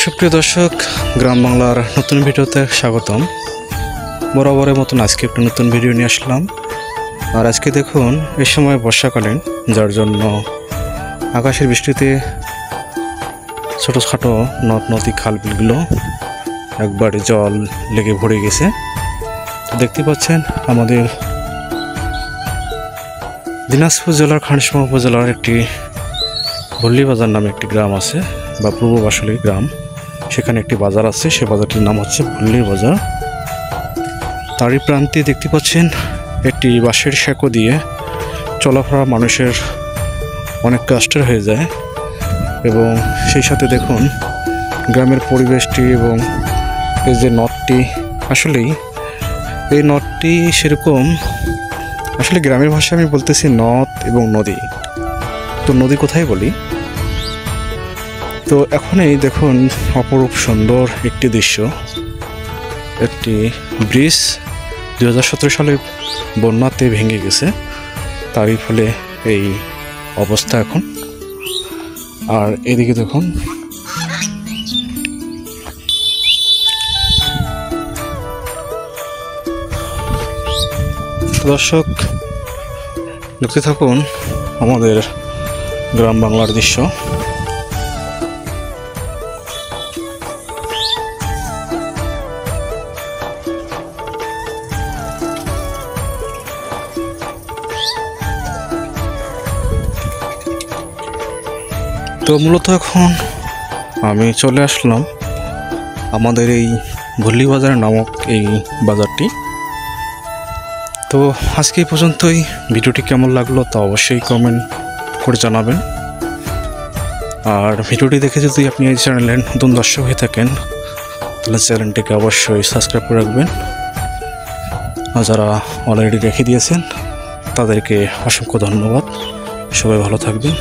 সুপ্রিয় দর্শক, গ্রাম বাংলার নতুন ভিডিওতে স্বাগতম। বরাবরের মতন আজকে একটা নতুন ভিডিও নিয়ে আসলাম। আর আজকে দেখুন, এই সময় বর্ষাকালীন, যার জন্য আকাশের বৃষ্টিতে ছোটোখাটো নদ নদী খাল বিলগুলো একবারে জল লেগে ভরে গেছে। তো দেখতে পাচ্ছেন, আমাদের দিনাজপুর জেলার খানসামা উপজেলার একটি ভল্লিবাজার নামে একটি গ্রাম আছে, বা পূর্ববাসলী গ্রাম। সেখানে একটি বাজার আছে, সে বাজারটির নাম হচ্ছে ভল্লিবাজার। তারই প্রান্তে দেখতে পাচ্ছেন একটি বাঁশের সাঁকো দিয়ে চলাফেরা মানুষের অনেক কষ্টের হয়ে যায়। এবং সেই সাথে দেখুন গ্রামের পরিবেশটি এবং এই যে নদটি, আসলেই এই নদটি সেরকম, আসলে গ্রামের ভাষায় আমি বলতেছি নদ এবং নদী। তো নদী কোথায় বলি? তো এখনই দেখুন অপরূপ সুন্দর একটি দৃশ্য। একটি ব্রিজ 2017 সালে বন্যাতে ভেঙে গেছে, তারই ফলে এই অবস্থা এখন। আর এদিকে দেখুন দর্শক, দেখতে থাকুন আমাদের গ্রাম বাংলার দৃশ্য। তো মূলত এখন আমি চলে আসলাম আমাদের এই ভল্লিবাজার নামক এই বাজারটি। তো আজকে এই পর্যন্তই। ভিডিওটি কেমন লাগলো তা অবশ্যই কমেন্ট করে জানাবেন। আর ভিডিওটি দেখে যদি আপনি এই চ্যানেলে নতুন দর্শক হয়ে থাকেন, তাহলে চ্যানেলটিকে অবশ্যই সাবস্ক্রাইব করে রাখবেন। আর যারা অলরেডি রেখে দিয়েছেন তাদেরকে অসংখ্য ধন্যবাদ। সবাই ভালো থাকবেন।